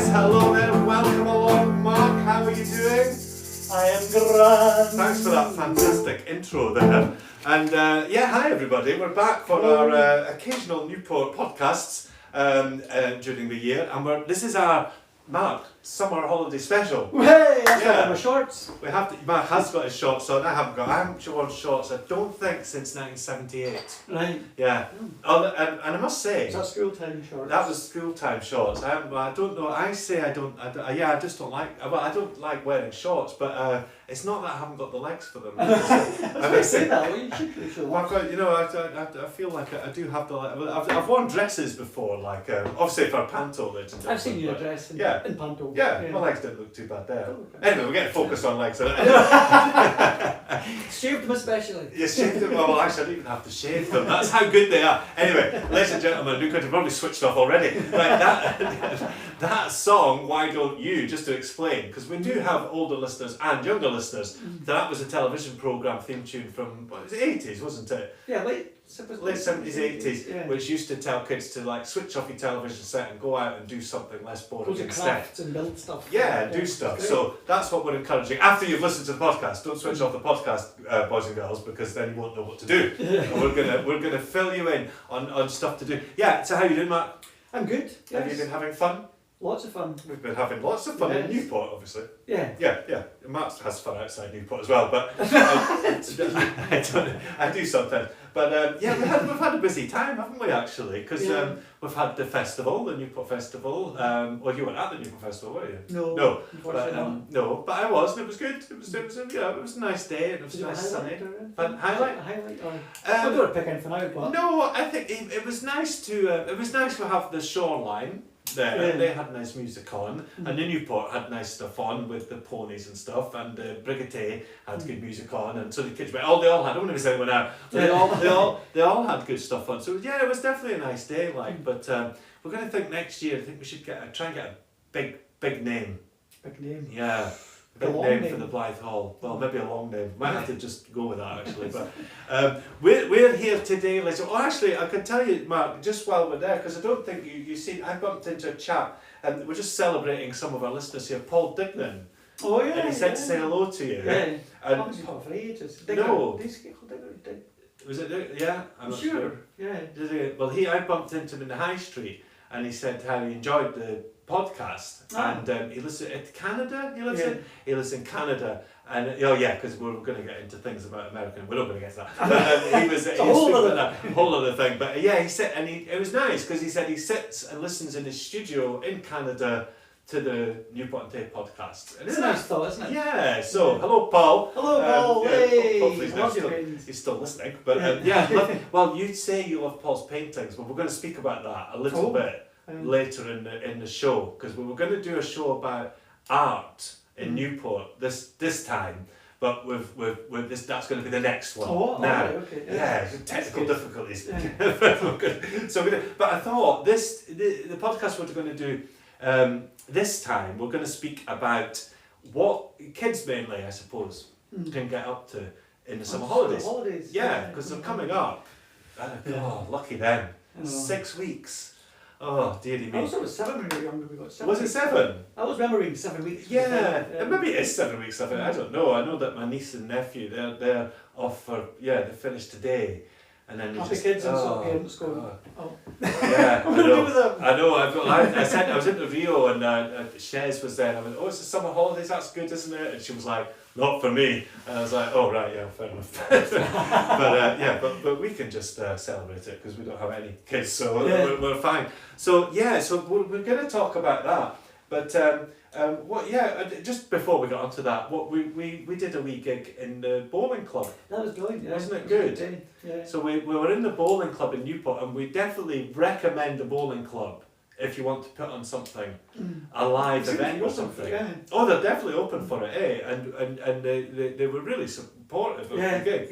Yes, hello there, welcome along. Mark, how are you doing? I am grand. Thanks for that fantastic intro there. And hi everybody, we're back for our occasional Newport podcasts during the year. And this is our, Mark, summer holiday special. Hey, I've got my shorts. We have to, Mark has got his shorts on, I haven't worn shorts, I don't think, since 1978. Right. Yeah. Oh, and I must say, Is that school time shorts? that was school time shorts. I don't know. I just don't like. Well, I don't like wearing shorts, but it's not that I haven't got the legs for them. I say that. Well, you should do Well, I feel like I do have the. I've worn dresses before, like obviously for a panto. I've seen you in a dress in panto. Yeah, my legs don't look too bad there. Oh, okay. Anyway, we're getting focused on legs. Shaved them especially. You shaved them? Well, actually, I don't even have to shave them. That's how good they are. Anyway, ladies and gentlemen, you could have probably switched off already. Right, that song, Why Don't You, just to explain, because we do have older listeners and younger listeners, that was a television programme theme tune from, what was it, 80s, wasn't it? Yeah, late 70s, 80s, yeah. which used to tell kids to like switch off your television set and go out and do something less boring Go to instead. crafts and build stuff. Yeah, do stuff. So that's what we're encouraging. After you've listened to the podcast, don't switch off the podcast, boys and girls, because then you won't know what to do. And we're gonna fill you in on stuff to do. Yeah. So how you doing, Mark? I'm good. Yes. Have you been having fun? Lots of fun. We've been having lots of fun in Newport, obviously. Yeah. Yeah. Mark has fun outside Newport as well, but I do sometimes. But we've had a busy time, haven't we? Actually, because we've had the festival, the Newport Festival. Well, you weren't at the Newport Festival, were you? No. No, but I was, and it was good. It was it was a nice day, and it was nice sunny. But highlight. I don't want to pick anything out, but no, I think it was nice to. It was nice to have the shoreline there. Yeah. They had nice music on, and the Newport had nice stuff on with the ponies and stuff, and Brigade had good music on, and so the kids went. They all had. I don't want to miss anyone out. But they all had good stuff on. So yeah, it was definitely a nice day. But we're going to think next year. I think we should try and get a big name. Big name. Yeah. Big name for the Blythe Hall. Well, maybe a long name. Might have to just go with that actually. But we're here today, Liz. Oh, actually, I can tell you, Mark, just while we're there, because I don't think you seen. I bumped into a chap, and we're just celebrating some of our listeners here. Paul Dignan. Oh yeah. And he said to say hello to you. Yeah. And Obviously not for ages. No. Digger. Was it? Yeah, I'm not sure. Yeah. Well, I bumped into him in the high street, and he said how he enjoyed the podcast, and he lives in Canada. He lives in Canada, and because we're going to get into things about American. We're not going to get to that. But he was a whole other thing. But he said, and it was nice because he said he sits and listens in his studio in Canada to the Newport-on-TayTV podcast. And it's a nice thought, isn't it? Yeah. So hello, Paul. Hello, Paul. Hey. Hopefully he's still listening. But well, you say you love Paul's paintings, but we're going to speak about that a little bit later in the show, because we were going to do a show about art in Newport this time, but with this, that's going to be the next one. Technical difficulties. But I thought the podcast we're going to do this time, we're going to speak about what kids mainly, I suppose, can get up to in the summer holidays. Yeah, because they're coming up. Lucky them. 6 weeks. Oh, dearie me. I was 7 when we were younger. We got 7 Was it 7? I was remembering 7 weeks. Yeah, maybe it is 7 weeks. I don't know. I know that my niece and nephew, they're off for, they finished today. And then happy kids and some parents going, Yeah, what do we do with them? I know. I was in Rio, and Shez was there, and I went, it's the summer holidays, that's good, isn't it? And she was like, not for me. And I was like, oh right, yeah, fair enough. but we can just celebrate it because we don't have any kids, so we're fine. So we're going to talk about that. But just before we got onto that, we did a wee gig in the bowling club. That was brilliant, yeah. Wasn't it good? Yeah. So we were in the bowling club in Newport, and we definitely recommend the bowling club if you want to put on something, a live event or something. Oh, they're definitely open for it, And they were really supportive of the gig,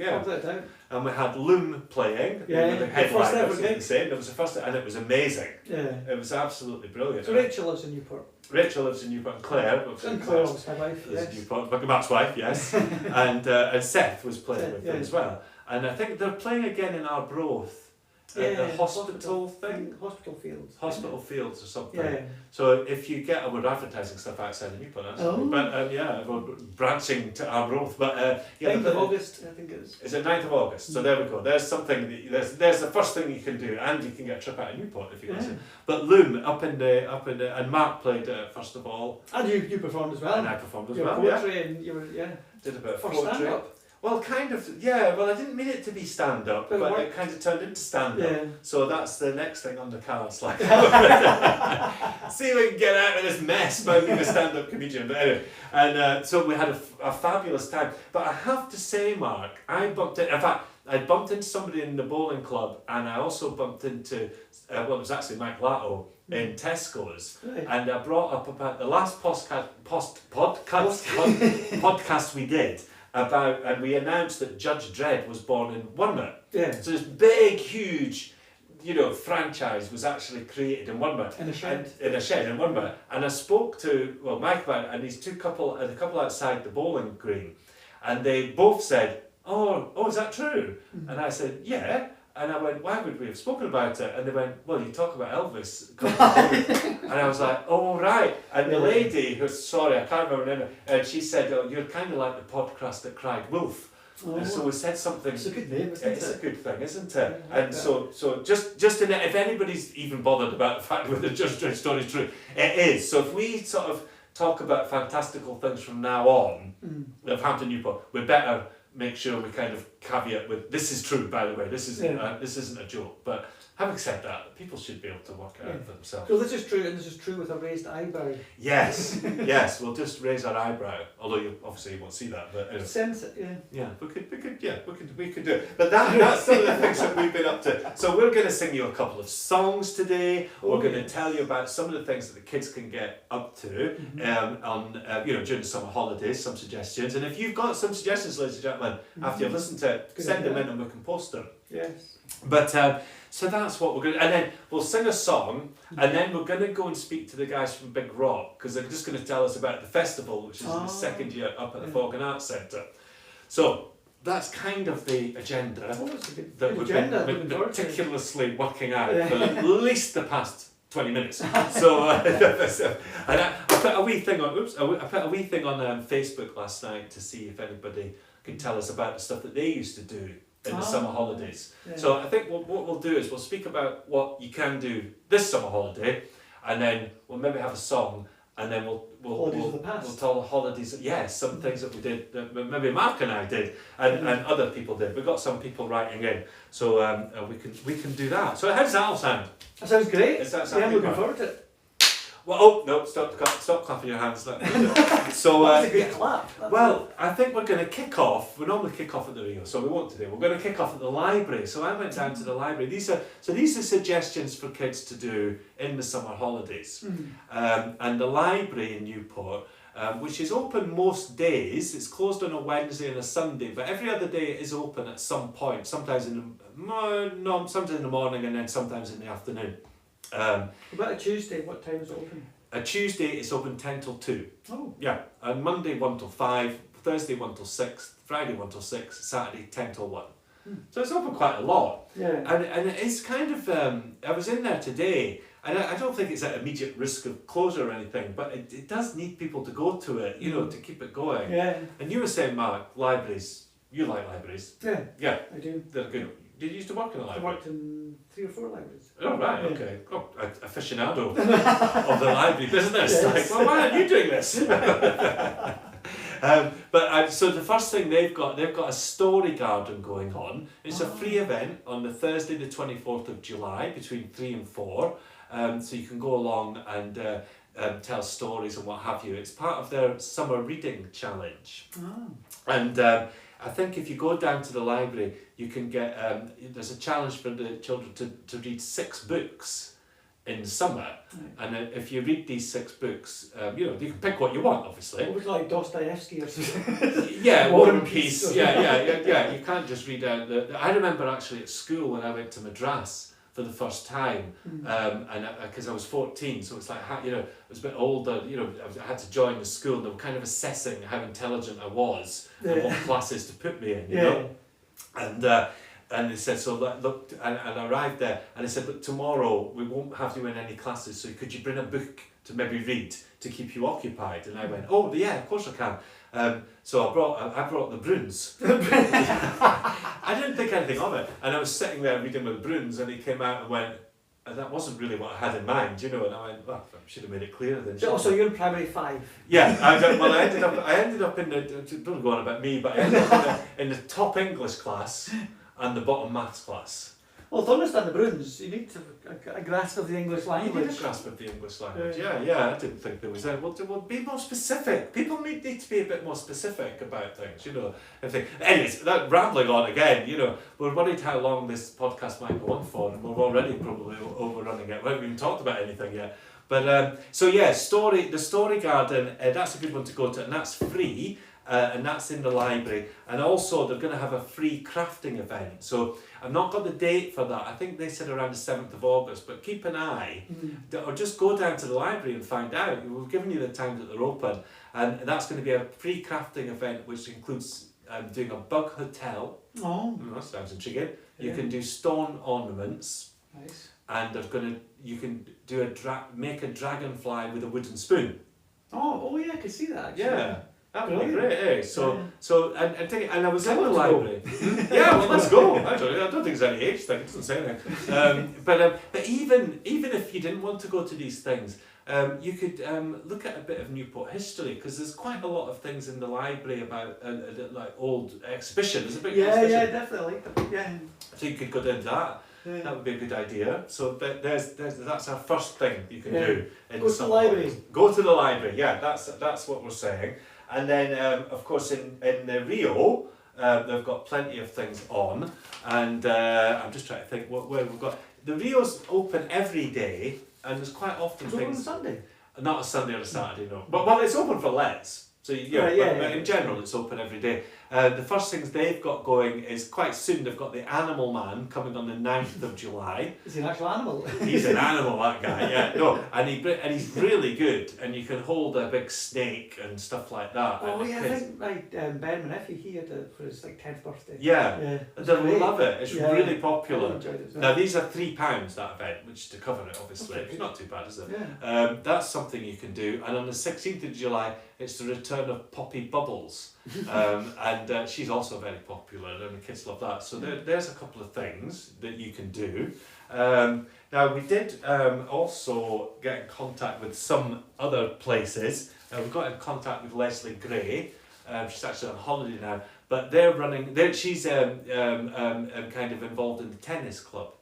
And we had Loom playing. The headline was the same. It was the first, and it was amazing. Yeah. It was absolutely brilliant. So Rachel lives in Newport. And Claire. And Claire was my wife, yes. Newport, Matt's wife, yes. and Seth was playing with them as well. And I think they're playing again in Arbroath the hospital thing? Hospital fields. Hospital fields or something. Yeah. So if you get, we're advertising stuff outside of Newport, actually. But yeah, we're branching to Arbroath. But yeah, 9th of August, I think it is. Is it 9th of August? So there we go. There's something. There's the first thing you can do, and you can get a trip out of Newport if you want to. But Loom up in the and Mark played first of all. And you performed as well. And I performed as Your well. poetry and you were Did a bit of for poetry. stand-up. Well, kind of, yeah. Well, I didn't mean it to be stand-up, but it kind of turned into stand-up. Yeah. So that's the next thing on the cards. Like, see if we can get out of this mess by being a stand-up comedian. But anyway, and so we had a fabulous time. But I have to say, Mark, I bumped into somebody in the bowling club, and I also bumped into, well, it was actually Mike Latto in Tesco's, and I brought up about the last podcast we did. And we announced that Judge Dredd was born in Wonmouth. Yeah. So this big, huge, franchise was actually created in Wonmouth. In a shed. In a shed in Wonmouth. And I spoke to Mike about it, and these the couple outside the bowling green, and they both said, "Oh, is that true?" Mm-hmm. And I said, "Yeah." And I went, "Why would we have spoken about it?" And they went, "Well, you talk about Elvis." And I was like, "Oh, right." And the lady, who's sorry, I can't remember her name, and she said, "Oh, you're kind of like the podcast that cried wolf." And so we said something. It's a good name, isn't it? It's a good thing, isn't it? Yeah, and so just in it, if anybody's even bothered about the fact whether the Judge Dredd story is true, it is. So if we sort of talk about fantastical things from now on of Hampton Newport, we better make sure we kind of caveat with, this is true, by the way, this isn't a joke. But having said that, people should be able to work it out for themselves. So this is true, and this is true with a raised eyebrow. Yes, yes, we'll just raise our eyebrow, although you obviously won't see that, but sense it, yeah, we could do it. But that's some of the things that we've been up to. So we're going to sing you a couple of songs today. We're going to tell you about some of the things that the kids can get up to during the summer holidays, some suggestions. And if you've got some suggestions, ladies and gentlemen, after you've listened to it, send them in and we can post them. Yes. But so that's what we're going to, and then we'll sing a song, and then we're going to go and speak to the guys from Big Rock, because they're just going to tell us about the festival, which is in the second year up at the Fog and Arts Centre. So that's kind of the agenda that we've been meticulously working out for at least the past 20 minutes. So and I put a wee thing on. I put a wee thing on Facebook last night to see if anybody could tell us about the stuff that they used to do in the summer holidays. Yeah. So I think what we'll do is we'll speak about what you can do this summer holiday, and then we'll maybe have a song, and then we'll tell the holidays. Yes, some things that we did that maybe Mark and I did, and other people did. We've got some people writing in, so we can do that. So how does that all sound? That sounds great. Does that sound I'm looking forward to it. Well, no, stop clapping your hands. So, that's a great clap. Well, I think we're going to kick off. We normally kick off at the Rio, so we won't today. We're going to kick off at the library. So I went down to the library. These are suggestions for kids to do in the summer holidays. And the library in Newport, which is open most days. It's closed on a Wednesday and a Sunday, but every other day it is open at some point. Sometimes in the morning, and then sometimes in the afternoon. About a Tuesday, what time is it open? A Tuesday it's open 10 till 2. Oh. Yeah. And Monday 1 till 5, Thursday 1 till 6, Friday 1 till 6, Saturday 10 till 1. So it's open quite a lot. Yeah. And it is kind of, I was in there today, and I don't think it's at immediate risk of closure or anything, but it does need people to go to it, to keep it going. Yeah. And you were saying, Mark, libraries, you like libraries. Yeah. Yeah. I do. They're good. Did you used to work in a library? I worked in 3 or 4 libraries. Oh, right, okay. Oh, aficionado of the library business. Yes. Like, well, why aren't you doing this? So the first thing they've got a story garden going on. It's a free event on the Thursday the 24th of July between 3 and 4. So you can go along and tell stories and what have you. It's part of their summer reading challenge. And I think if you go down to the library, you can get, there's a challenge for the children to read 6 books in summer. And if you read these 6 books, you can pick what you want, obviously. What was it, like Dostoevsky or something? Yeah, War and Peace. Yeah. You can't just read out I remember actually at school when I went to Madras for the first time, and because I was 14, so it's like, I was a bit older, I had to join the school, and they were kind of assessing how intelligent I was and what classes to put me in, you know. And And they said, so look, and I arrived there, and they said, look, tomorrow we won't have you in any classes, so could you bring a book to maybe read to keep you occupied? And I went, oh yeah, of course I can. So I brought the Bruins. I didn't think anything of it, and I was sitting there reading with the Bruins, and he came out and went, and that wasn't really what I had in mind, you know. And I went, well, I should have made it clearer then. So you're in primary 5. Yeah, I ended up in the, don't go on about me, but I ended up in the top English class and the bottom maths class. Well, to understand the Bruins, you need to have a grasp of the English You language. need a grasp of the English language, yeah. I didn't think there was any. Well, be more specific. People need to be a bit more specific about things, you know. Anyways, that rambling on again, you know, we're worried how long this podcast might go on for, and we're already probably overrunning it. We haven't even talked about anything yet. But, so yeah, the Story Garden, that's a good one to go to, and that's free. And that's in the library, and also they're going to have a free crafting event. So I've not got the date for that. I think they said around the 7th of August, but keep an eye, or just go down to the library and find out. We've given you the times that they're open, and that's going to be a free crafting event, which includes doing a bug hotel. Oh, That sounds intriguing. You can do stone ornaments. Nice. And you can do make a dragonfly with a wooden spoon. Oh yeah, I can see that actually. Yeah. That would be great, eh? So and I was I in the want to library. Yeah, well, let's go. I don't think there's any age thing. It doesn't say anything. But even if you didn't want to go to these things, you could look at a bit of Newport history, because there's quite a lot of things in the library about like old exhibition. There's a big exhibition. Yeah, definitely. Yeah. So you could go down to that. Yeah. That would be a good idea. So that's our first thing you can do. In Go to the library. Go to the library. Yeah, that's what we're saying. And then, of course, in Rio, they've got plenty of things on. And I'm just trying to think where we've got. The Rio's open every day, and there's quite often It's things. open on Sunday. Not a Sunday or a Saturday, no. But it's open for lets. So but in general, it's open every day. The first things they've got going is quite soon. They've got the Animal Man coming on the 9th of July. Is he an actual animal? He's an animal, that guy. Yeah, no, and he's really good. And you can hold a big snake and stuff like that. Oh yeah, I think Ben Menefee, he had it for his 10th birthday. Yeah, they love it. It's really popular. I enjoyed it. Now these are £3 that event, which to cover it, obviously. It's not too bad, is it? Yeah. That's something you can do. And on the 16th of July, it's the return of Poppy Bubbles. And she's also very popular, and the kids love that. So there's a couple of things that you can do. Now we did also get in contact with some other places. We got in contact with Leslie Gray. She's actually on holiday now, but they're running. She's kind of involved in the tennis club.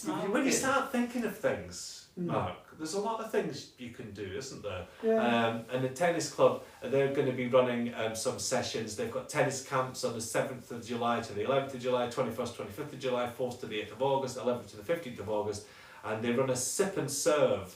When you start thinking of things, Mark, there's a lot of things you can do, isn't there? Yeah. And the tennis club, they're going to be running some sessions. They've got tennis camps on the 7th of July to the 11th of July, 21st, 25th of July, 4th to the 8th of August, 11th to the 15th of August. And they run a sip and serve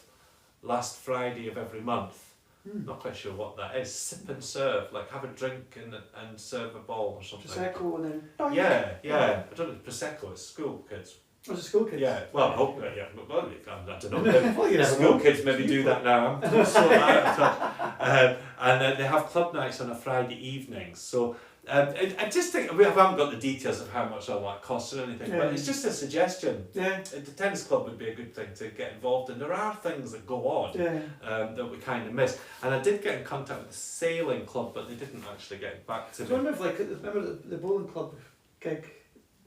last Friday of every month. Not quite sure what that is. Sip and serve, like have a drink and serve a ball or something. Prosecco and then. Yeah. I don't know, Prosecco, it's school kids. Was it school kids? Yeah, well, I hope, well, I don't know. Well, you never School know. kids maybe do that now. I'm so out of touch. And they have club nights on a Friday evening. So I just think, we haven't got the details of how much all that costs or anything, but it's just a suggestion. Yeah. The tennis club would be a good thing to get involved in. There are things that go on that we kind of miss. And I did get in contact with the sailing club, but they didn't actually get back to me. I wonder if, remember the bowling club gig?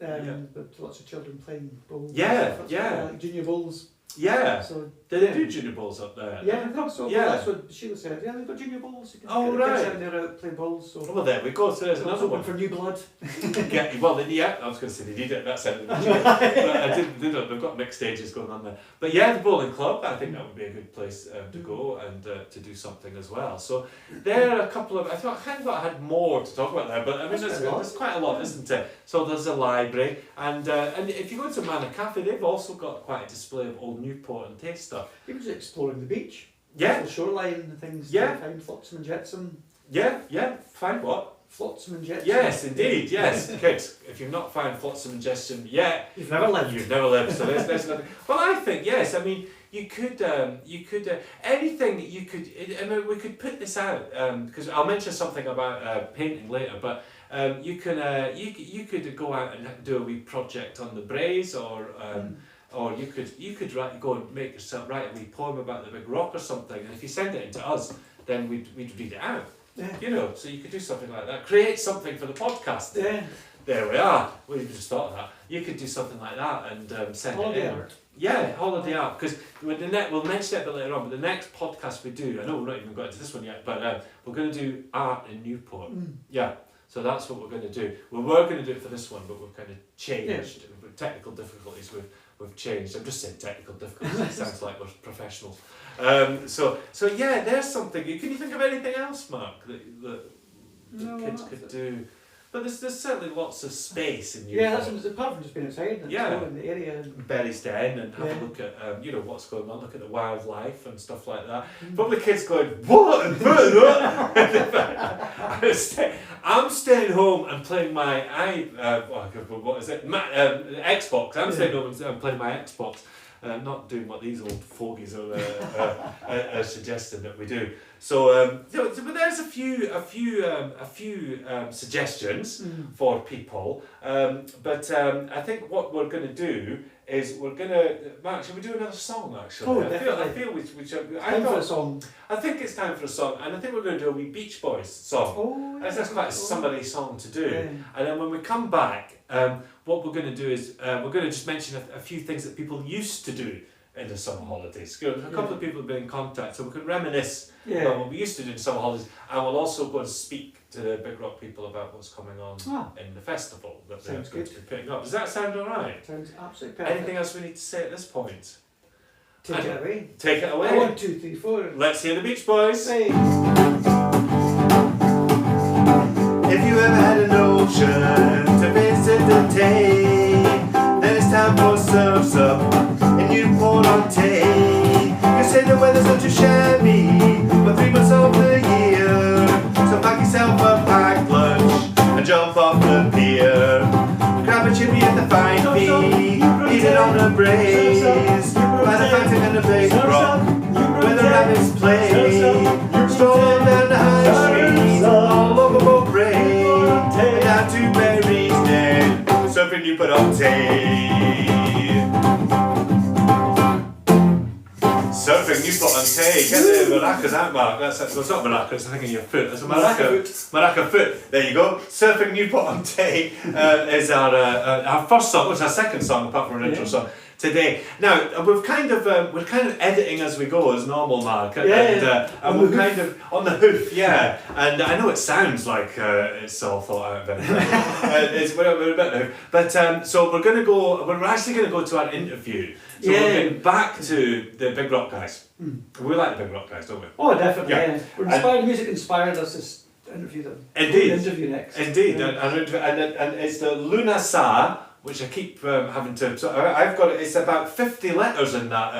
With lots of children playing bowls. Yeah. Like junior bowls. Yeah. So Did they do junior bowls up there? yeah, I think so. Yeah. Well, that's what Sheila said. Yeah, they've got junior bowls. You can Oh, get right. kids out there out playing bowls. So Well, there we go. So there's it's another open one. for new blood. I was going to say they did it. That sounded but I didn't. They've got mixed ages going on there. But yeah, the bowling club. I think that would be a good place to go and to do something as well. So there are a couple of. I kind of thought I had more to talk about there, but I mean there's quite a lot, isn't it? So there's a library, and if you go to Manor Cafe, they've also got quite a display of old Newport-on-TayTV stuff. You can just exploring the beach. Yeah. The shoreline and things. Yeah. Find flotsam and jetsam. Yeah. Find what? Flotsam and jetsam. Yes, indeed. Yes, kids. If you've not found flotsam and jetsam yet, You've never lived. You've never lived. So there's nothing. Well, I think yes. I mean, you could anything that you could. I mean, we could put this out because I'll mention something about painting later, but. You could go out and do a wee project on the braes, or you could go and make yourself write a wee poem about the big rock or something, and if you send it in to us, then we'd read it out. Yeah. You know, so you could do something like that. Create something for the podcast. Yeah. There we are. We just thought of that. You could do something like that and send Holiday it in. art. Yeah, holiday art. Because we'll mention it a bit later on, but the next podcast we do, I know we're not even got into this one yet, but we're going to do art in Newport. Yeah. So that's what we're going to do. We were going to do it for this one, but we've kind of changed. With technical difficulties, we've changed. I'm just saying technical difficulties. It sounds like we're professionals. So yeah, there's something. Can you think of anything else, Mark, that kids could do? But there's certainly lots of space in Newport. Yeah, that's apart from just being outside and in the area. Berry's Den, and have a look at what's going on. Look at the wildlife and stuff like that. Probably kids going, what? I'm staying home and playing my Xbox. I'm staying home and playing my Xbox. Not doing what these old fogies are suggesting that we do. So, but there's a few suggestions for people. But I think what we're going to do is Mark, shall we do another song? Actually, oh, I feel we should. Time for a song. I think it's time for a song, and I think we're going to do a wee Beach Boys song. Oh, yeah. That's quite a summery song to do. Yeah. And then when we come back, what we're going to do is we're going to just mention a few things that people used to do in the summer holidays. A couple of people have been in contact, so we can reminisce about what we used to do in the summer holidays, and we'll also go and speak to the Big Rock people about what's coming on in the festival that they're going to be putting up. Does that sound alright? Sounds absolutely perfect. Anything else we need to say at this point? Take it away. Take it away. 1, 2, 3, 4. Let's hear the Beach Boys. Hey. If you ever had an ocean to visit the Tay, then it's time for surfs up in Newport-on-Tay. You say the weather's not too shabby for 3 months of the year, so pack yourself a packed lunch and jump off the pier. Grab a chippy at the fine fee, eat it on a brace, by the fountain and the big rock where the rabbits play. Stroll down the high street, all over both braes, and down to Berry's Den, surfing Newport-on-Tay. Surfing Newport-on-Tay. Get the maracas out, Mark. Well, it's not maracas, it's a thing in your foot. It's a maraca foot. There you go. Surfing Newport-on-Tay is our first song. It's our second song, apart from an intro song. Today. Now we're kind of editing as we go as normal, Mark, and we're kind of on the hoof, And I know it sounds like it's all thought out of anything. We're a bit on the hoof, but so we're going to go. We're actually going to go to our interview. So we're getting back to the Big Rock guys. We like the Big Rock guys, don't we? Oh, definitely. Yeah. We're inspired. Music inspired us to interview them. Indeed. We'll interview next. Indeed, and it's the Luna Sa, which I keep having to. So I've got it. It's about 50 letters in that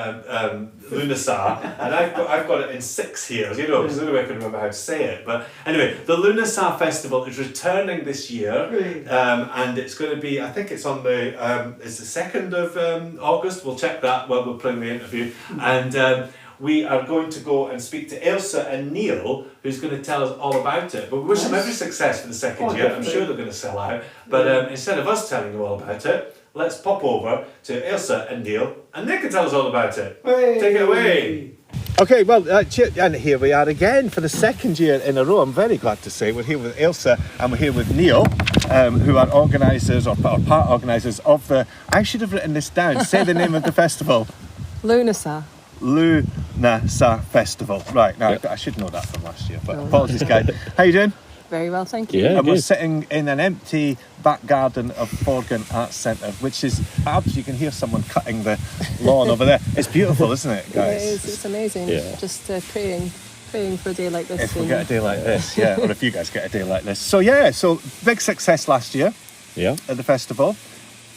Luna Sa, and I've got it in 6 here. You know, because the only way I can remember how to say it. But anyway, the Luna Sa Festival is returning this year, and it's going to be. I think it's on the. It's the 2nd of August. We'll check that while we're playing the interview, and. We are going to go and speak to Ailsa and Neil, who's going to tell us all about it. But we wish them every success for the second year. I'm sure they're going to sell out. But instead of us telling you all about it, let's pop over to Ailsa and Neil, and they can tell us all about it. Hey. Take it away. Okay, well, and here we are again for the 2nd year in a row. I'm very glad to say we're here with Ailsa and we're here with Neil, who are organisers or part organisers of the. I should have written this down. Say the name of the festival. Luna Sa. Luna Sa Festival. Right, now I should know that from last year, but apologies, guys. How you doing? Very well, thank you. Yeah, and we're sitting in an empty back garden of Forgan Arts Centre, which is you can hear someone cutting the lawn over there. It's beautiful, isn't it, guys? It is, it's amazing. Yeah. Just praying for a day like this. If we get a day like this, or if you guys get a day like this. So big success last year at the festival.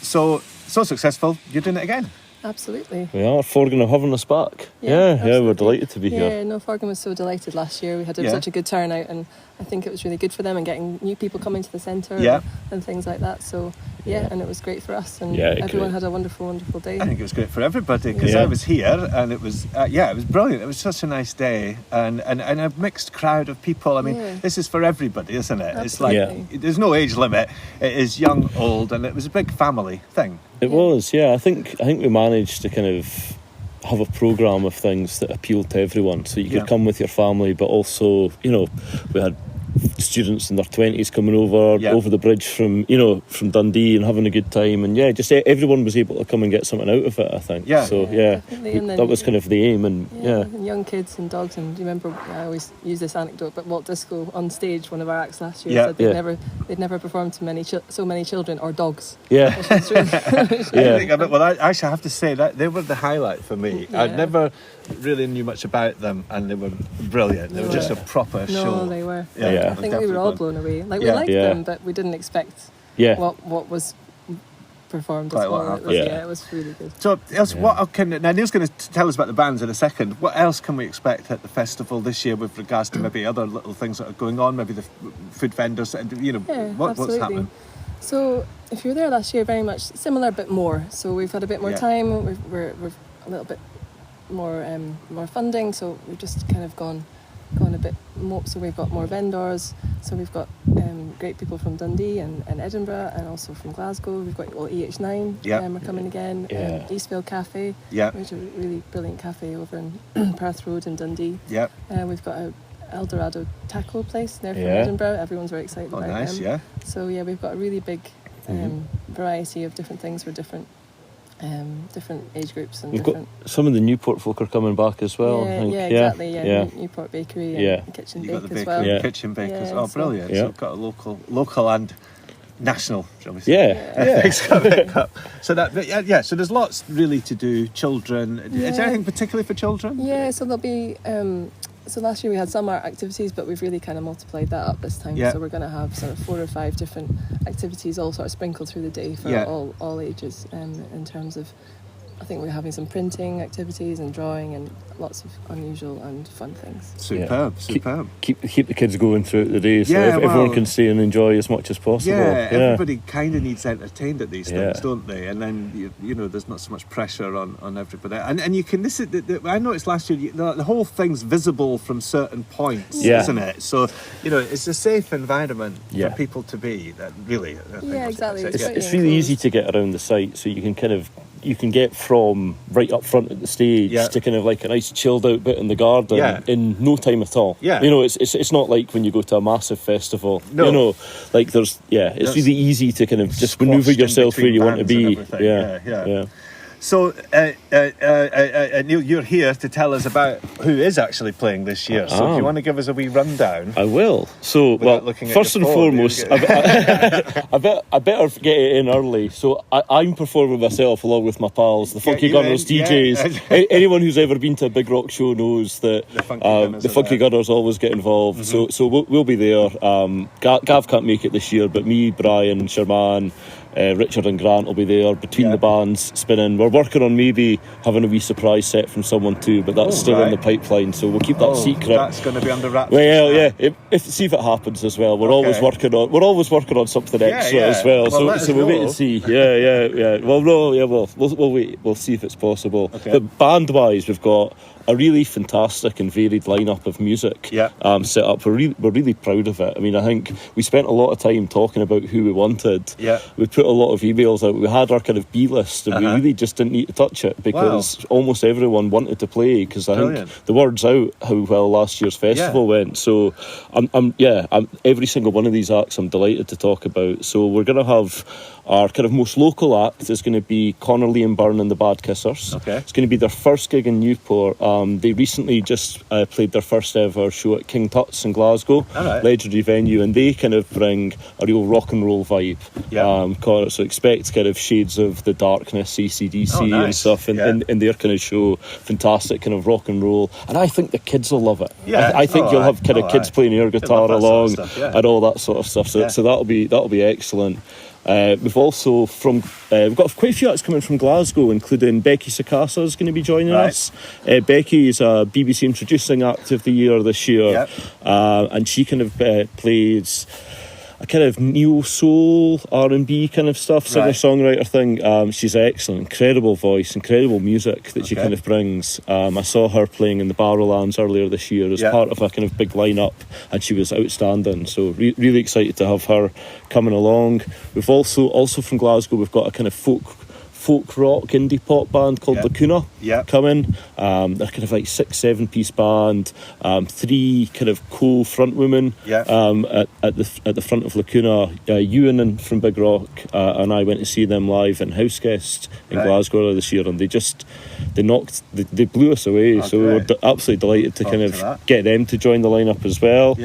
So successful, you're doing it again. absolutely. We are. Forgan are having us back. Yeah, we're absolutely. delighted to be Yeah, here. no, Forgan was so delighted last year. We had Yeah. such a good turnout, and I think it was really good for them and getting new people coming to the centre Yeah. and things like that. So, and it was great for us, and Yeah, everyone great. had a wonderful, wonderful day. I think it was great for everybody because Yeah. I was here and it was it was brilliant. It was such a nice day and a mixed crowd of people. I mean, Yeah. this is for everybody, isn't it? It's like Absolutely. there's no age limit. It is young, old, and it was a big family thing. It was, yeah. I think we managed to kind of have a programme of things that appealed to everyone. So you could Yeah. come with your family, but also, we had students in their 20s coming over the bridge from Dundee and having a good time, and just everyone was able to come and get something out of it, I think. So definitely. And then, that was kind of the aim, and and young kids and dogs. And do you remember, I always use this anecdote, but Walt Disco on stage, one of our acts last year, said they'd never performed to so many children or dogs. yeah. Which is really, I think I actually have to say that they were the highlight for me. Yeah. I never really knew much about them, and they were brilliant. They were just a proper show. No, they were. Yeah. I think we were all blown away. Like, we Yeah. liked Yeah. them, but we didn't expect Yeah. what was performed Quite as a lot well. It happened. was, Yeah. it was really good. So, what can now Neil's going to tell us about the bands in a second. What else can we expect at the festival this year with regards to maybe other little things that are going on? Maybe the food vendors, and what's absolutely. happening? So, if you were there last year, very much similar, but more. So we've had a bit more Yeah. time. We're a little bit more funding. So we've just kind of gone a bit more. So we've got more vendors. So we've got great people from Dundee and Edinburgh, and also from Glasgow. We've got EH9. We're coming again. Yeah. Eastfield Cafe. Yeah. Which is a really brilliant cafe over in Perth Road in Dundee. Yeah. We've got a Eldorado taco place there from Yeah. Edinburgh. Everyone's very excited Oh, about nice. them. Yeah. So we've got a really big variety of different things for different age groups and We've got some of the Newport folk are coming back as well. I think. Exactly. Newport Bakery and Kitchen You Bake got the as bakery, well. Yeah. kitchen bakers. Yeah, Oh, so- brilliant! Yeah. So we've got a local and national, shall we say? Yeah. Things coming up. So so there's lots really to do. Children. Is Yeah. there anything particularly for children? Yeah, so there'll be. So last year we had some art activities, but we've really kind of multiplied that up this time. Yeah. So we're going to have sort of 4 or 5 different activities, all sort of sprinkled through the day for all ages. In terms of, I think we're having some printing activities and drawing and lots of unusual and fun things. Superb. Keep the kids going throughout the day, so everyone well- can stay and enjoy as much as possible. Yeah, everybody kind of needs entertained at these things, Yeah. don't they? And then there's not so much pressure on everybody. And you can listen. I noticed last year the whole thing's visible from certain points, isn't it? So it's a safe environment for people to be. That really, I think Yeah, was- exactly. It's really easy to get around the site, so you can get from right up front at the stage to kind of like a nice chilled out bit in the garden in no time at all. Yeah. It's not like when you go to a massive festival. No. Like it's really easy to kind of just Squashed manoeuvre in yourself where between you want to bands and be. everything. Yeah. So, Neil, you're here to tell us about who is actually playing this year. So, if you want to give us a wee rundown. I will. So, looking at first your and phone, foremost, there you I better get it in early. So, I'm performing myself along with my pals, the Funky you Gunners in, DJs. Anyone who's ever been to a big rock show knows that the Funky Gunners always get involved. Mm-hmm. So we'll be there. Gav can't make it this year, but me, Brian, Sherman, Richard and Grant will be there between the bands spinning. We're working on maybe having a wee surprise set from someone too, but that's still in the pipeline, so we'll keep that secret. That's going to be under wraps. Well, yeah. See if it happens as well. We're always working on something extra as well. So we'll wait and see. Yeah. Well, no, yeah. We'll wait. We'll see if it's possible. Okay. But band-wise, we've got a really fantastic and varied lineup of music set up. We're really proud of it. I mean, I think we spent a lot of time talking about who we wanted. Yeah. We put a lot of emails out. We had our kind of B list, and we really just didn't need to touch it because almost everyone wanted to play. Because I think the word's out how well last year's festival went. So I'm every single one of these acts I'm delighted to talk about. So we're going to have our kind of most local act is going to be Connolly and Byrne and the Bad Kissers. Okay. It's going to be their first gig in Newport. They recently just played their first ever show at King Tut's in Glasgow, legendary venue, and they kind of bring a real rock and roll vibe. So expect kind of shades of The Darkness, AC/DC and stuff in their kind of show. Fantastic kind of rock and roll, and I think the kids will love it. I think you'll have kind of kids playing air guitar along and all that sort of stuff. So that'll be excellent. We've also we've got quite a few acts coming from Glasgow, including Becky Sakasa is going to be joining us. Becky is a BBC Introducing Act of the Year this year, and she kind of plays a kind of neo-soul, R&B kind of stuff, singer-songwriter thing. She's excellent, incredible voice, incredible music that she kind of brings. I saw her playing in the Barrowlands earlier this year as part of a kind of big lineup, and she was outstanding. So really excited to have her coming along. We've also from Glasgow, we've got a kind of folk rock indie pop band called Lacuna coming. They're kind of like 6-7 piece band, 3 kind of co-front women at the front of Lacuna. Ewan from Big Rock and I went to see them live in Houseguest in Glasgow earlier this year, and they blew us away. So we were absolutely delighted to kind of get them to join the lineup as well.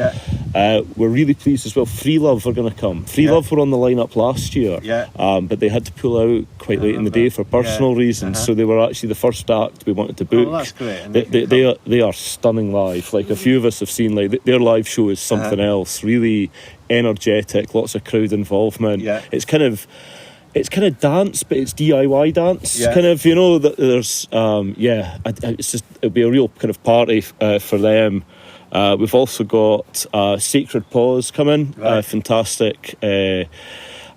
We're really pleased as well. Free Love are going to come. Free Love were on the lineup last year, but they had to pull out quite late in the day for personal reasons, so they were actually the first act we wanted to book. That's great. They are stunning live. Like a few of us have seen, like their live show is something else. Really energetic, lots of crowd involvement. It's kind of dance, but it's DIY dance. Kind of, you know, that there's it's just, it'll be a real kind of party for them. We've also got Sacred Paws coming. Fantastic.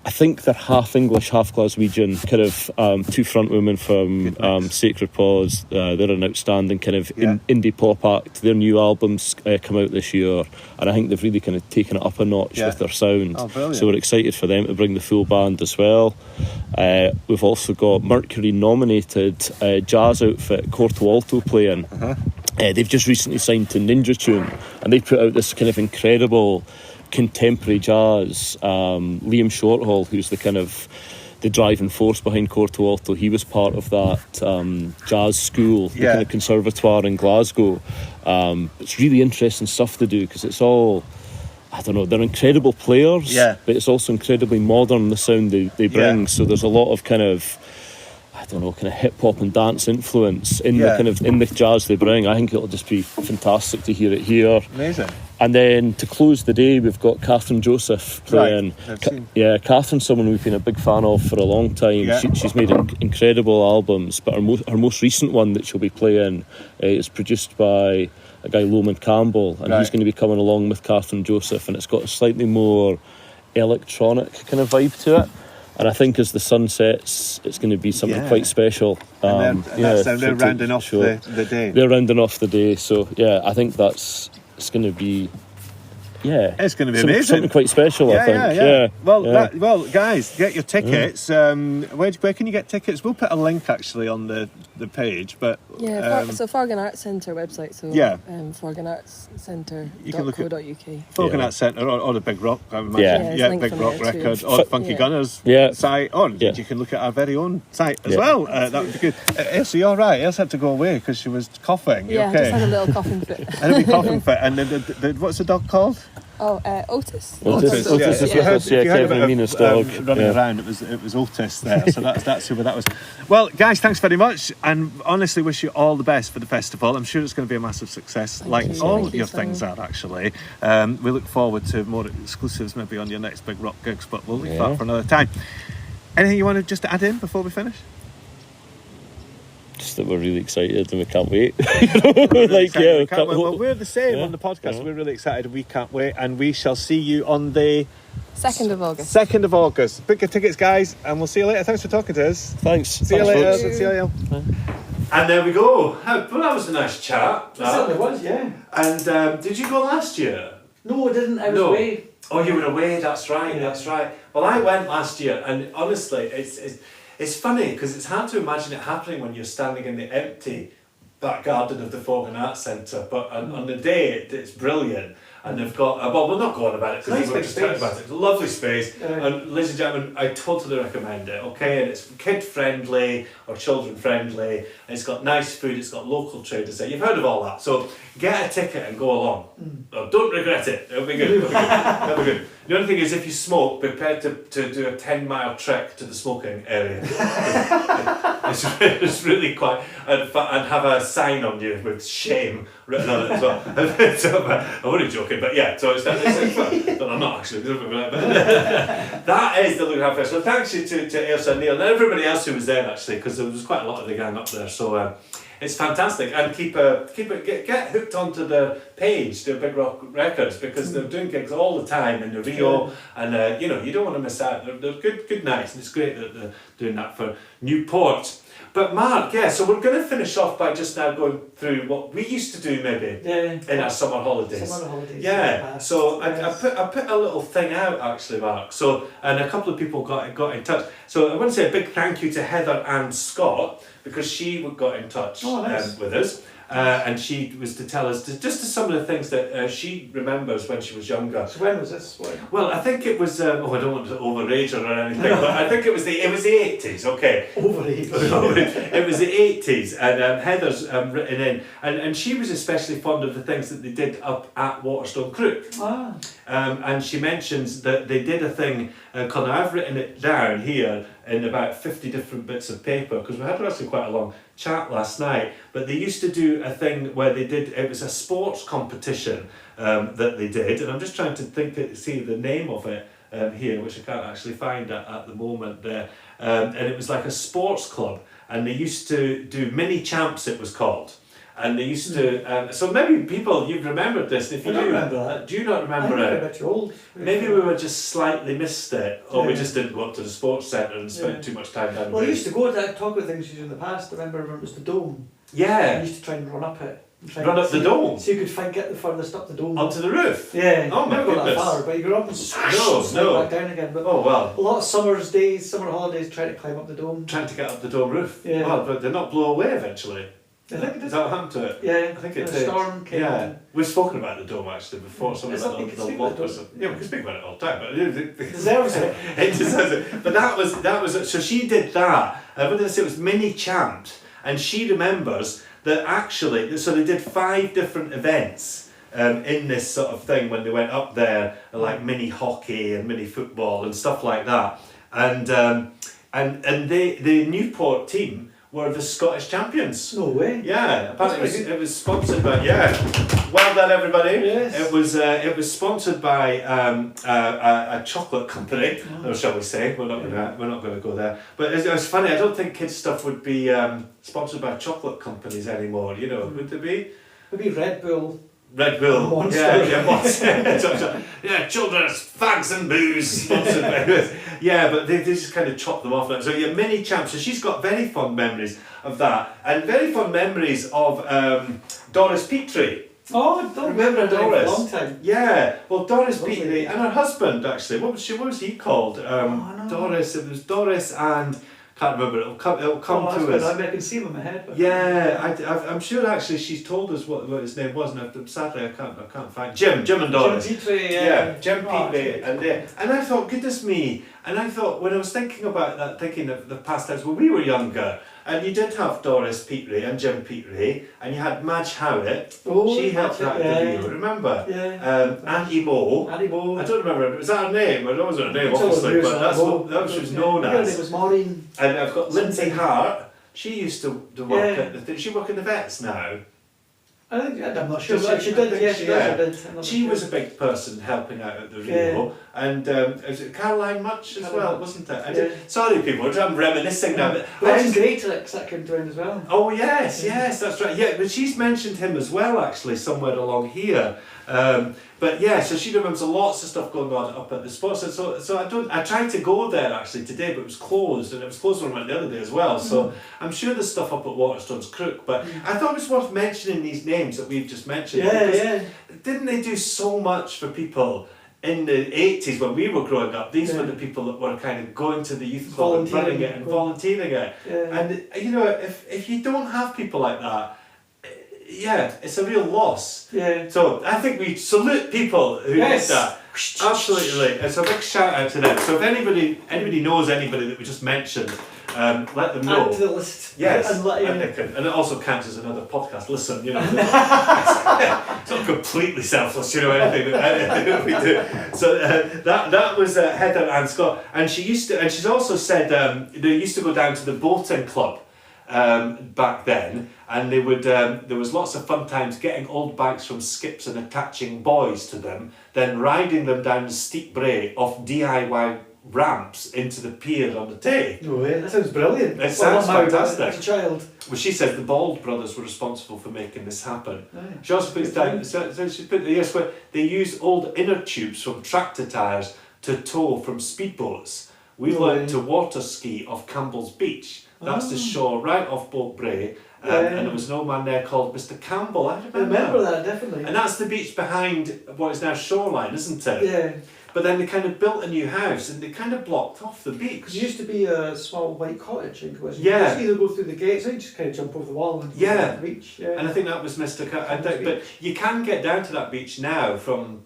I think they're half English, half Glaswegian, kind of 2 front women from Sacred Paws. They're an outstanding kind of indie pop act. Their new albums come out this year, and I think they've really kind of taken it up a notch with their sound. So we're excited for them to bring the full band as well. We've also got Mercury-nominated jazz outfit Corto Alto playing. They've just recently signed to Ninja Tune, and they've put out this kind of incredible contemporary jazz. Liam Shorthall, who's the kind of the driving force behind Corto Alto, he was part of that jazz school, the kind of conservatoire in Glasgow. It's really interesting stuff to do, because it's all, I don't know, they're incredible players, but it's also incredibly modern, the sound they bring. So there's a lot of kind of, I don't know, kind of hip hop and dance influence in the kind of in the jazz they bring. I think it'll just be fantastic to hear it here. Amazing. And then to close the day, we've got Catherine Joseph playing. Catherine's someone we've been a big fan of for a long time. She's made incredible albums, but her most recent one that she'll be playing is produced by a guy, Loman Campbell, and he's going to be coming along with Catherine Joseph, and it's got a slightly more electronic kind of vibe to it. And I think as the sun sets, it's going to be something quite special. They're rounding off the day. They're rounding off the day, so I think it's going to be, it's going to be amazing. Something quite special, I think. Well, guys, get your tickets. Where can you get tickets? We'll put a link actually on the page, but so Forgan Arts Centre website. So forganartscentre.co.uk. Forgan Arts Centre or the Big Rock, I imagine. Big Rock Record or the Funky Gunners site. You can look at our very own site as well. That would be good. Elsie, you're right. Elsie had to go away because she was coughing. I just had a little coughing fit. And then what's the dog called? Otis. Otis is Kevin and Mina's dog. Running around, it was Otis there, so that's who that was. Well, guys, thanks very much, and honestly wish you all the best for the festival. I'm sure it's going to be a massive success, all of your things are actually. We look forward to more exclusives maybe on your next Big Rock gigs, but we'll leave that for another time. Anything you want to just add in before we finish? Just that we're really excited and we can't wait. We're the same on the podcast. We're really excited and we can't wait, and we shall see you on the 2nd of August. 2nd of August. Book your tickets, guys, and we'll see you later. Thanks for talking to us. Thanks. See you later. See you later. And there we go. Well, that was a nice chat. It certainly was, And did you go last year? No, I didn't. I was away. Oh, you were away. That's right. That's right. Well, I went last year, and honestly, it's funny because it's hard to imagine it happening when you're standing in the empty back garden of the Forgan Arts Centre. But on the day, it's brilliant. And they've got, we'll not go on about it because we're just talking about it. It's a lovely space. And ladies and gentlemen, I totally recommend it, okay? And it's kid-friendly or children-friendly. And it's got nice food. It's got local traders there. You've heard of all that. So get a ticket and go along. Don't regret it. It'll be good. It'll be good. The only thing is, if you smoke, prepare to do a 10-mile trek to the smoking area. It's really quite... And have a sign on you with shame written on it as well. I'm only joking. joking, but yeah, so it's but I'm not actually. But that is the Look Half Festival. So thanks you to Ailsa and Neil and everybody else who was there actually, because there was quite a lot of the gang up there. So it's fantastic, and get hooked onto their page, their Big Rock Records, because they're doing gigs all the time in the Rio, and you know, you don't want to miss out. They're good nights, and it's great that they're doing that for Newport. But Mark, yeah, so we're going to finish off by just now going through what we used to do maybe in our summer holidays. Summer holidays. Yeah, so I put a little thing out actually, Mark. So, and a couple of people got in touch. So I want to say a big thank you to Heather and Scott, because she got in touch with us. And she was to tell us just some of the things that she remembers when she was younger. So when was this? Well, I think it was. I don't want to overrate her or anything, but I think it was the 80s. Okay. Overage. It was the 80s, and Heather's written in, and she was especially fond of the things that they did up at Waterstone Crook. Ah. And she mentions that they did a thing called. I've written it down here in about 50 different bits of paper, because we had actually quite a long chat last night, but they used to do a thing where it was a sports competition that they did, and I'm just trying to see the name of it here, which I can't actually find at the moment there, and it was like a sports club, and they used to do mini champs, it was called. And they used to, so maybe people, you've remembered this, and if you do remember that. Do you not remember I'm it? a bit too old. Maybe we were just slightly missed it, or we just didn't go up to the sports centre and spent too much time down the Well, I road. used to go to talk about things in the past. I remember when it was the Dome. I Yeah, used to try and run up it. run up the dome, So you could get the furthest up the dome. onto the roof. Yeah. Oh my never got that goodness. far, but you go up and slide No. back down again. But Oh well, a lot of summer holidays, trying to climb up the dome. trying to get up the dome roof. Yeah. Well, but they're not blow away eventually. I think it Is did. that what happened to it? Yeah. I think it a did. storm came. Yeah, we've spoken about the dome actually before. Something Is about that- you can the speak about the locust. dome. Yeah, we can speak about it all the time, but it Deserves it. deserves it. But that was so she did that. What did I say? It was mini champs, and she remembers that actually. So they did 5 different events in this sort of thing when they went up there, like mini hockey and mini football and stuff like that, and the Newport team were the Scottish champions. No way. Yeah, apparently That's it was sponsored by well done everybody. Yes. It was sponsored by a chocolate company, or shall we say? We're not going to go there. But it's funny. I don't think kids stuff would be sponsored by chocolate companies anymore. You know, would they be? Maybe Red Bull. Red Bull, Monster. Monster. Yeah, children's fags and booze sponsored by this. Yeah, but they just kind of chop them off. So yeah, mini champs. So she's got very fond memories of that, and very fond memories of Doris Petrie. Oh, I don't remember Doris. for a long time. Yeah, well, Doris Lovely. Petrie and her husband actually. What was he called? no. Doris. It was Doris and can't remember. It'll come to us. I can see him in my head. But Yeah, I'm sure actually she's told us what his name was, and sadly I can't find Jim and Doris. Jim Petrie, Jim Oh, Petrie, and I thought, goodness me, and I thought when I was thinking about that, thinking of the past times when we were younger, and you did have Doris Petrie and Jim Petrie, and you had Madge Howitt. Oh, She helped Madge, out the video, remember? Yeah. Annie Moe. Annie Moe. I don't remember. Was that her name? I don't know her name, It's all obviously, news but on that's Moe. what she was known Her as. name was Maureen. And I've got Lindsay Something. Hart. She used to work Yeah. at she work in the vets now. I'm not sure. Does But she? she did. I think Yeah, she- she yeah. did. I'm not She sure. was a big person helping out at the Rio, and is it Caroline Much as Caroline well, Much. wasn't it? Yeah. Sorry, people, I'm reminiscing now. But I Glenn just- Greatorex that came to end as well. Oh yes, that's right. Yeah, but she's mentioned him as well, actually, somewhere along here. But yeah, so she remembers lots of stuff going on up at the sports. So I tried to go there actually today, but it was closed, and it was closed when I went the other day as well. So I'm sure there's stuff up at Waterstone's Crook, but I thought it was worth mentioning these names that we've just mentioned. because didn't they do so much for people in the 80s when we were growing up? These were the people that were kind of going to the youth club and running it and volunteering it. Yeah. And you know, if you don't have people like that, yeah, it's a real loss. Yeah. So I think we salute people who Yes. did that. Absolutely, it's a big shout out to them. So if anybody knows anybody that we just mentioned, let them know. Add to the list. Yes, And let and, and it also counts as another podcast. Listen, you know, it's not completely selfless, you know, anything that we do. So that was Heather and Scott, and she's also said they used to go down to the boating club. back then, and they would there was lots of fun times getting old bikes from skips and attaching buoys to them, then riding them down the steep brae off DIY ramps into the pier on the Tay. No way, that sounds brilliant. It sounds fantastic. As a child. Well, she says the Bald brothers were responsible for making this happen. Aye. She also puts down, so she put, yes, where they used old inner tubes from tractor tyres to tow from speedboats. We No learned way. to water ski off Campbell's Beach. That's the Oh. shore right off Boat Brae. Yeah. And there was an old man there called Mr. Campbell. I I remember. remember that, definitely. And that's the beach behind what is now Shoreline, isn't it? Yeah, But then they kind of built a new house and they kind of blocked off the beach. because it used to be a small white cottage, I think it was. You Yeah. just either go through the gates or you just kind of jump over the wall and Yeah. reach. Yeah. And I think that was Mr. I Campbell's but you can get down to that beach now from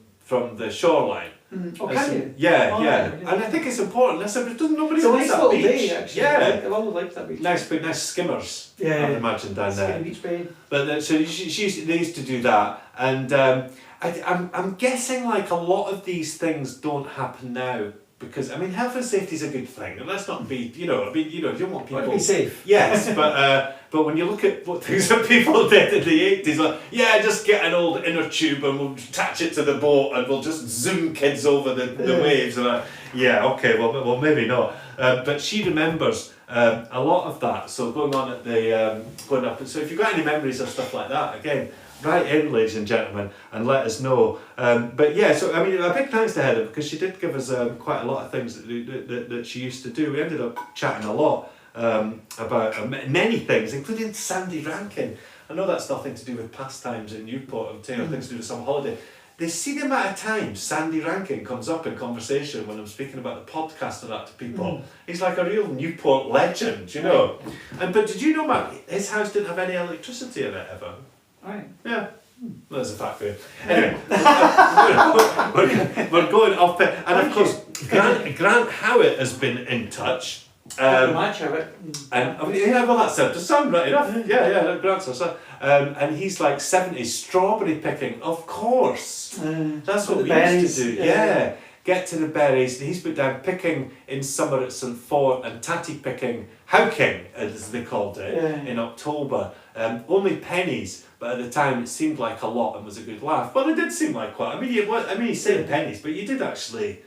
the shoreline. Oh, can you? Yeah, Oh, yeah. yeah. And I think it's important. Listen, but doesn't nobody It's a owns nice that little beach? bay, actually. Yeah. I've always liked that beach. Nice big, nice skimmers. Yeah. I'd imagine down there. Skinny beach bay. But so they used to do that, and I'm guessing like a lot of these things don't happen now because I mean health and safety is a good thing, and let's not be you don't want people Want to be safe. Yes, but when you look at what things that people did in the 80s, like, yeah, just get an old inner tube and we'll attach it to the boat and we'll just zoom kids over the waves. And yeah, okay, well, maybe not. But she remembers a lot of that. So going on at the, going up. So if you've got any memories of stuff like that, again, write in, ladies and gentlemen, and let us know. But yeah, so I mean, a big thanks to Heather because she did give us quite a lot of things that she used to do. We ended up chatting a lot about many things, including Sandy Rankin. I know that's nothing to do with pastimes in Newport-on-TayTV, things to do with some holiday. They see the amount of times Sandy Rankin comes up in conversation when I'm speaking about the podcast and that to people. He's like a real Newport legend, you know. But did you know, Mark, his house didn't have any electricity in it ever? Right. Yeah. Well, there's a fact for you. Anyway, we're going off there. And of course, Grant Howitt has been in touch. Match of it. And yeah, well, that's it. The sound right enough. Yeah, Grant's our son. And he's like 70s, strawberry picking, of course. That's what we used to do. Yeah. Get to the berries. He's put down picking in summer at St Fort and tatty picking, howking as they called it, in October. Only pennies, but at the time it seemed like a lot and was a good laugh. Well, it did seem like quite. I mean, you say pennies, but you did actually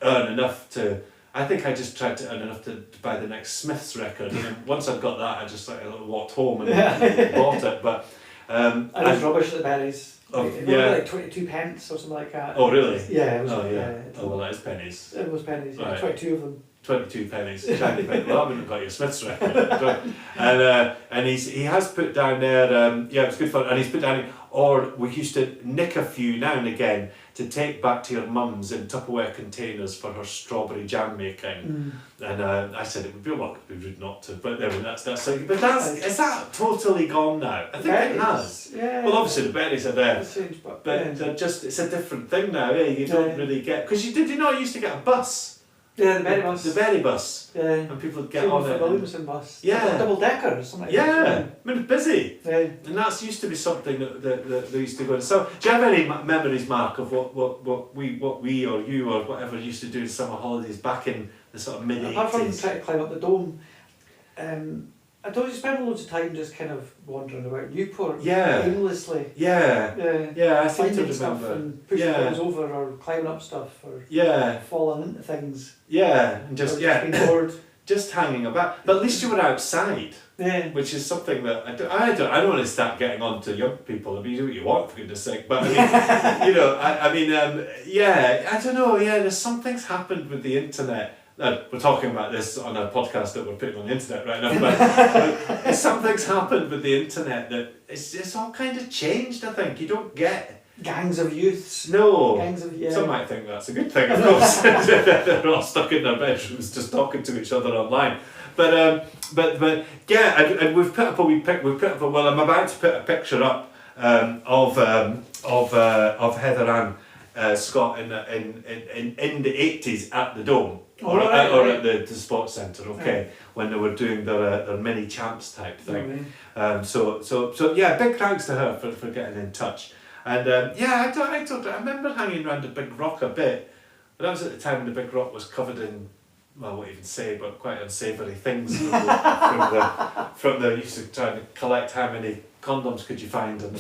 earn enough to. I think I just tried to earn enough to buy the next Smiths record, and then once I'd got that, I just walked home and bought it. But I was rubbish at the berries. Oh, It yeah. was like 22 pence or something like that. Oh, really? Yeah, it was. Oh, yeah. Oh, well, that is pennies. It was pennies. Yeah, Right. 22 of them. 22 pennies. Shiny penny. Well, I wouldn't have got your Smiths record. And he has put down there, yeah, it was good fun, and he's put down, or we used to nick a few now and again to take back to your mum's in Tupperware containers for her strawberry jam making. And I said it would be rude not to, but anyway, that's so. But is that totally gone now? I think it has. Yeah. Well, obviously the berries are there, It's changed, but they're just, it's a different thing now. Eh? You don't really get, because you used to get a bus. yeah, the berry bus. The berry bus. Yeah. And people would get Same on with it. the Williamson bus. Yeah. Double decker or something like Yeah, that. I mean, it's busy. Yeah. And that's used to be something that they used to go to. So, do you have any memories, Mark, of what we or you or whatever used to do in summer holidays back in the sort of mid-80s? Apart from trying to climb up the dome, I don't you spend loads of time just kind of wandering about Newport aimlessly. Yeah. I seem to Finding stuff remember. and pushing things over or climbing up stuff or falling into things. Yeah, and just being bored. just hanging about. But at least you were outside. Yeah. Which is something that I don't want to start getting on to young people. I mean, you do what you want, for goodness sake. But I mean, I don't know. Yeah, there's some things happened with the internet. We're talking about this on a podcast that we're putting on the internet right now. But something's happened with the internet that it's all kind of changed. I think you don't get. Gangs of youths. No. Gangs of Some might think that's a good thing, of course. They're all stuck in their bedrooms just talking to each other online. But yeah, and we've put up well, I'm about to put a picture up of Heather Ann Scott in the 80s at the Dome or at the sports centre, when they were doing their mini champs type thing. So yeah, big thanks to her for getting in touch. And I remember hanging around the Big Rock a bit, but that was at the time when the Big Rock was covered in well, I won't even say, but quite unsavoury things from the used to trying to collect how many condoms could you find and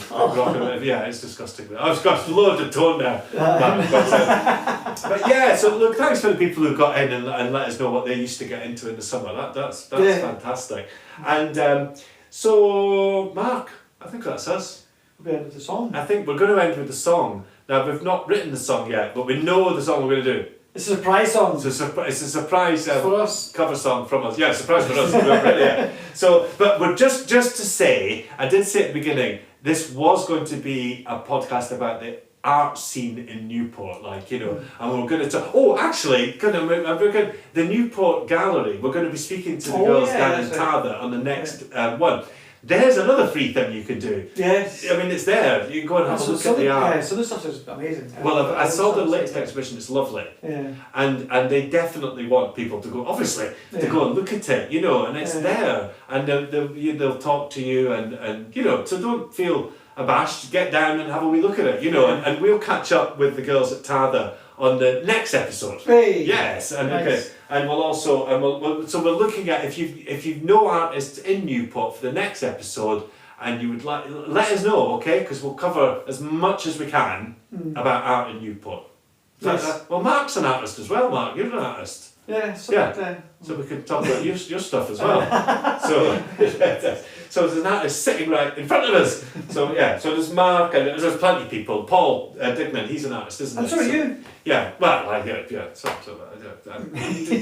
yeah, it's disgusting. I've got loads of tone now. But yeah, so look, thanks for the people who got in and let us know what they used to get into in the summer. That's fantastic. And so Mark, I think that's us. We'll end with the song. I think we're going to end with the song. Now we've not written the song yet, but we know the song we're going to do. It's a surprise song. It's a surprise for us. Cover song from us. Yeah, surprise for us. Yeah. So, but we're just to say, I did say at the beginning, this was going to be a podcast about the art scene in Newport, like, you know, and we're going to talk. Oh, actually, the Newport Gallery. We're going to be speaking to the girls down in Tarda on the next one. There's another free thing you can do. Yes. I mean, it's there. You can go and have a look at the art. Yeah, so this stuff is amazing. Well, I saw the latest exhibition. It's lovely. Yeah. And they definitely want people to go, obviously, to go and look at it, you know, and it's there. And they'll talk to you and, you know, so don't feel abashed. Get down and have a wee look at it, you know, and we'll catch up with the girls at Tarda on the next episode. Hey. Yes, and nice. okay, and we'll also so we're looking at if you know artists in Newport for the next episode, and you would like, let us know, okay? Because we'll cover as much as we can about art in Newport. Yes. Well, Mark's an artist as well. Mark, you're an artist. Yeah. So we can talk about your stuff as well. So there's an artist sitting right in front of us. So yeah, so there's Mark and there's plenty of people. Paul Dignan, he's an artist, isn't he? And so are you. Yeah, well,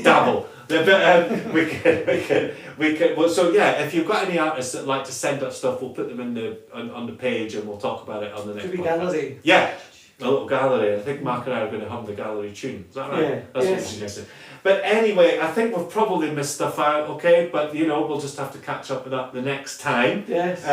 dabble. But we can. Well, so yeah, if you've got any artists that like to send us stuff, we'll put them in on the page and we'll talk about it on the next podcast. Gallery. Yeah, a little gallery. I think Mark and I are going to hum the gallery tune. Is that right? Yeah. That's what you suggested. But anyway, I think we've probably missed stuff out, okay? But, you know, we'll just have to catch up with that the next time. Yes.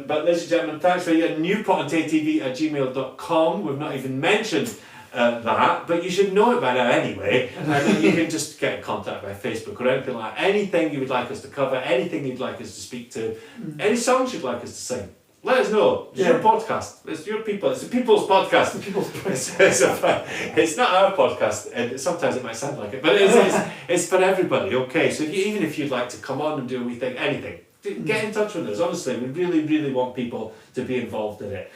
But ladies and gentlemen, thanks for your Newport-on-TayTV@gmail.com. We've not even mentioned that, but you should know it by now anyway. And then you can just get in contact by Facebook or anything like that. Anything you would like us to cover, anything you'd like us to speak to, any songs you'd like us to sing. Let us know. It's your podcast. It's your people. It's the people's podcast. It's not our podcast, and sometimes it might sound like it, but it's for everybody. Okay, so even if you'd like to come on and do a wee thing, anything, get in touch with us. Honestly, we really, really want people to be involved in it.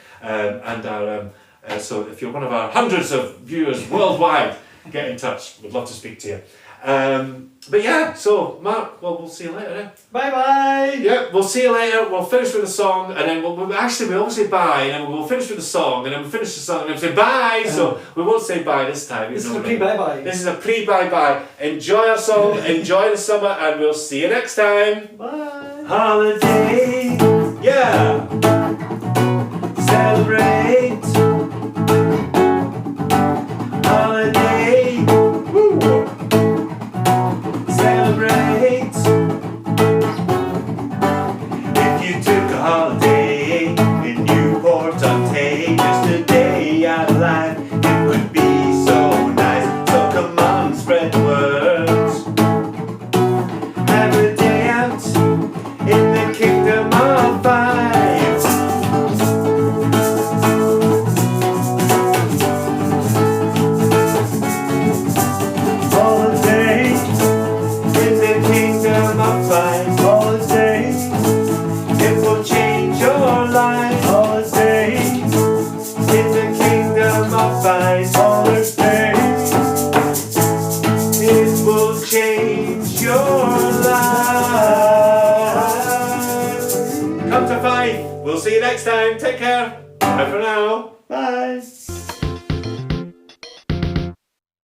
So if you're one of our hundreds of viewers worldwide, get in touch. We'd love to speak to you. But yeah, so Mark, well, we'll see you later then. Bye bye. Yeah, we'll see you later. We'll finish with a song, and then we always say bye, and then we'll finish with a song, and then we'll finish the song, and then we'll say bye. So we won't say bye this time. This is a pre-bye-bye. This is a pre-bye-bye. Enjoy our song, enjoy the summer, and we'll see you next time. Bye. Holiday, Yeah. celebrate. Holiday, Woo. celebrate. If you took a holiday in Newport-on-Tay, just a day out of life, it would be so nice. So come on, spread the word. Have a day out in the kingdom of five. Holiday in the kingdom of five. Holiday, it will change your life. Holiday in the kingdom of five. Holiday, it will change your life. Come to 5. We'll see you next time. Take care. Bye for now. Bye.